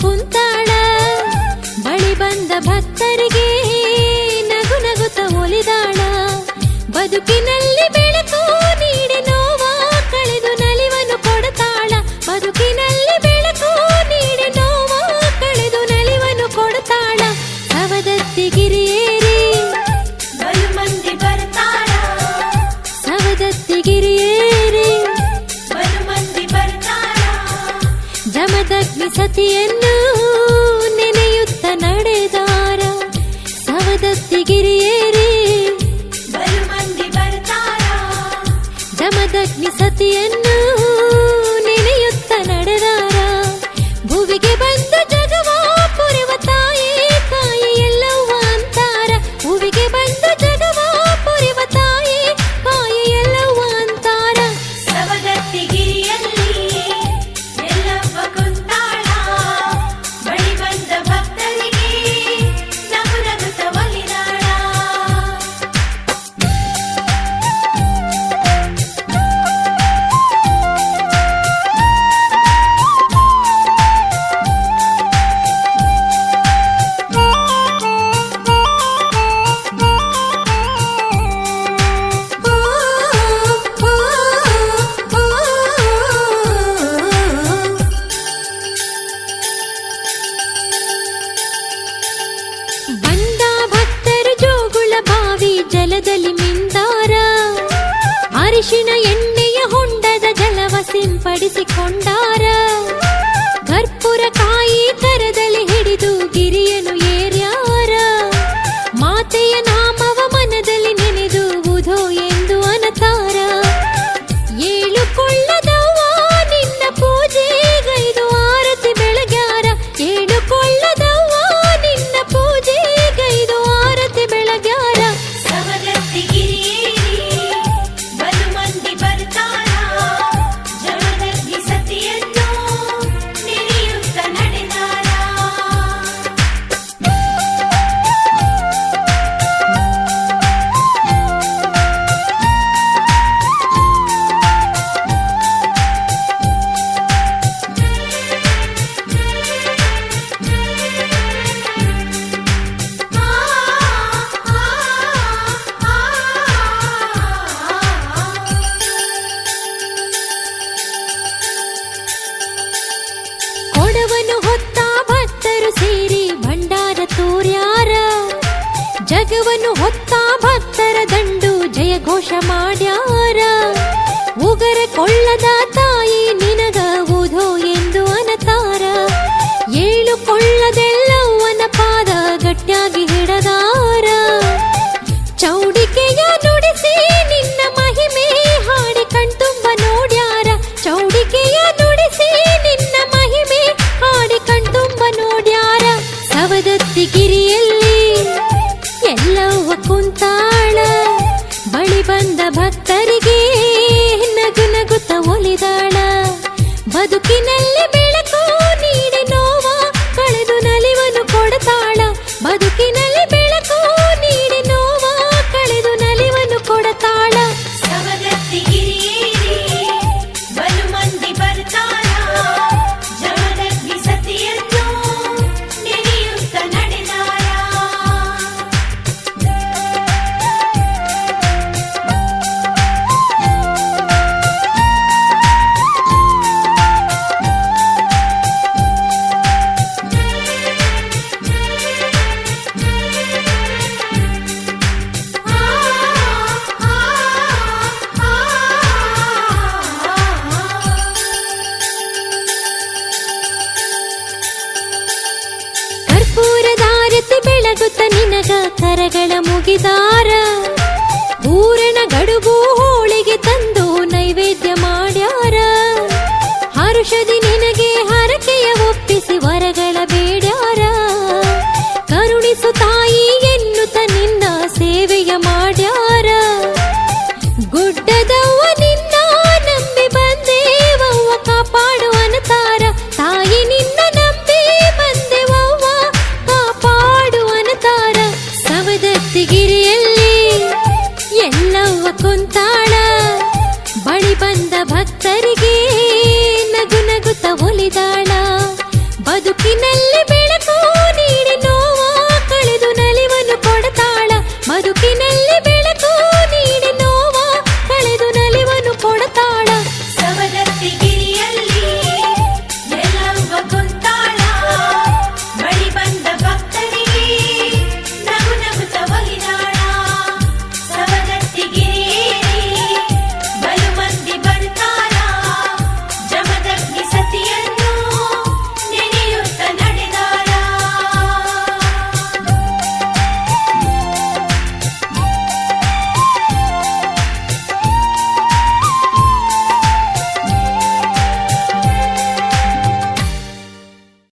ಕುಂತಾಳ ಬಳಿ ಬಂದ ಭಕ್ತರಿಗೆ ನಗು ನಗುತ್ತ ಒಲಿದಾಳ. ಬದುಕಿನಲ್ಲಿ ಬೆಳಕು ನೀಡಿ ನೋವ ಕಳೆದು ನಲಿವನ್ನು ಕೊಡುತ್ತಾಳ. ಬದುಕಿನಲ್ಲಿ ಬೆಳಕು ನೀಡಿ ನೋವ ಕಳೆದು ನಲಿವನ್ನು ಕೊಡುತ್ತಾಳ. ಸವದತ್ತಿಗಿರಿಯೇರಿ ಬಲು ಮಂದಿ ಬರ್ತಾರ, ಸವದತ್ತಿಗಿರಿಯೇರಿ ಬಲು ಮಂದಿ ಬರ್ತಾರ. ಜಮದಗ್ನಿ ಸತಿಯನ್ನು ನೆನೆಯುತ್ತ ನಡೆದಾರ. ಸವದತ್ತಿಗಿರಿಯೇರಿ ಬಲು ಮಂದಿ ಬರ್ತಾರ, ಜಮದಗ್ನಿ ಸತಿಯನ್ನು ನೆನೆಯುತ್ತ ನಡೆದಾರ. ಭುವಿಗೆ ಬಂದ ಜಗವ ಪುರಿವ ತಾಯಿ ಕಾಯಿ ಎಲ್ಲವ್ವ ಅಂತಾರ. ಭುವಿಗೆ ಬಂದ ಜಗವ ಪುರಿವ ತಾಯಿ ಕಾಯಿ ಎಲ್ಲವ್ವ ಅಂತಾರ. ಸವದತ್ತಿಗಿರಿಯಲ್ಲಿ ಎಲ್ಲವ್ವ ಕುಂತಾಳ ಬಳಿ ಬಂದ ಭಕ್ತರಿಗೆ ನಗು ನಗುತ್ತ ಒಲಿದಾಳ. ಬಂದ ಭಕ್ತರು ಜೋಗುಳ ಬಾವಿ ಜಲದಲ್ಲಿ ಮಿಂದಾರ. ಅರಿಶಿಣ ಎಣ್ಣೆಯ ಹೊಂಡದ ಜಲವ ಸಿಂಪಡಿಸಿಕೊಂಡಾರ. ಕರ್ಪೂರ ಕಾಯಿ ಕರದಲ್ಲಿ ಹಿಡಿದು ಗಿರಿಯನು ಏರ್ಯಾರ. ಮಾತೆಯ ನಾಮವ ಮನದಲ್ಲಿ ನೆನೆದು ಉಧೋ ಎಂದು ಅನತಾರ. ಏಳು ಕೊಳ್ಳದವ್ವ ನಿನ್ನ ಪೂಜೆಗೈದು ಆರತಿ ಬೆಳಗ್ಯಾರ. ಏಳು ಕೊಳ್ಳದವ್ವ ನಿನ್ನ ಪೂಜೆಗೈದು ಆರತಿ ಬೆಳಗ್ಯಾರ. ಸವದತ್ತಿಗಿರಿಯೇರಿ ಬಲು ಮಂದಿ ಬರ್ತಾರ, ಜಮದಗ್ನಿ ಸತಿಯನ್ನು ನೆನೆಯುತ್ತ ನಡೆದಾರ. ಕೊಡವನು ಹೊತ್ತ ಭಕ್ತರು ಸೇರಿ ಭಂಡಾರ ತೋರ್ಯಾರ. ಜಗವನ್ನು ಹೊತ್ತ ಭಕ್ತರ ದಂಡು ಜಯ ಘೋಷ ಮಾಡ್ಯಾರ. ಉಗರ ಕೊಳ್ಳದ ತಾಯಿ ನಿನಗ ಉಧೋ ಎಂದು ಅನತಾರ. ಏಳು ಕೊಳ್ಳದೆಲ್ಲವನ ಪಾದ ಗಟ್ಟಿಯಾಗಿ ಹಿಡದಾರ. ಚೌಡಿಕೆಯ ನುಡಿಸಿ ನಿನ್ನ ಮಹಿಮೆ ಹಾಡಿ ಕಣ್ತುಂಬ ನೋಡ್ಯಾರ. ಚೌಡಿಕೆಯ ನುಡಿಸಿ ನಿನ್ನ ಮಹಿಮೆ ಹಾಡಿ ಕಣ್ತುಂಬ ನೋಡ್ಯಾರ. ಸವದತ್ತಿಗಿರಿಯಲ್ಲಿ ಎಲ್ಲವ್ವ ಕುಂತಾಳ ಬಳಿ ಬಂದ ಭಕ್ತರಿಗೆ ನಗು ನಗುತ್ತ ಒಲಿದಾಳ. ಬದುಕಿನಲ್ಲಿ ಬೆಳಕು ನೀಡಿ ನೋವ ಕಳೆದು ನಲಿವನ್ನು ಕೊಡುತ್ತಾಳ. ಬದುಕಿನಲ್ಲಿ ಬೆಳಕು ನೀಡಿ ನೋವ ಕಳೆದು ನಲಿವನ್ನು ಕೊಡುತ್ತಾಳ. ಸವದತ್ತಿಗಿರಿಯೇರಿ ಬಲು ಮಂದಿ ಬರ್ತಾರ, ಜಮದಗ್ನಿ ಸತಿಯನ್ನು ನೆನೆಯುತ್ತ ನಡೆದಾರ. ಕರ್ಪೂರದಾರತಿ ಬೆಳಗುತ್ತ ನಿನಗ ಕರಗಳ ಮುಗಿದಾರ. ಪೂರಣ ಗಡುಬು ಹೋಳಿಗೆ ತಂದು ನೈವೇದ್ಯ ಮಾಡ್ಯಾರ. ಹರುಷದಿ ನಿನಗೆ ಹರಕೆಯ ಒಪ್ಪಿಸಿ ವರಗಳ ಬೇಡ್ಯಾರ. ಕರುಣಿಸು ತಾಯಿ ಎನ್ನುತ್ತ ನಿನ್ನ ಸೇವೆಯ ಮಾಡ್ಯಾರ. ಗುಡ್ಡದವ್ವ ನಿನ್ನ ನಂಬಿ ಬಂದೇವವ್ವ ಕಾಪಾಡುವನತಾರ. ತಾಯಿ ನಿನ್ನ ನಂಬಿ ಬಂದೇವವ್ವ ಕಾಪಾಡುವನತಾರ. ಸವದತ್ತಿಗಿರಿಯಲ್ಲಿ ಎಲ್ಲವ್ವ ಕುಂತಾಳ ಬಳಿ ಬಂದ ಭಕ್ತ ಬದುಕಿನಲ್ಲಿ ಬೆಳಕು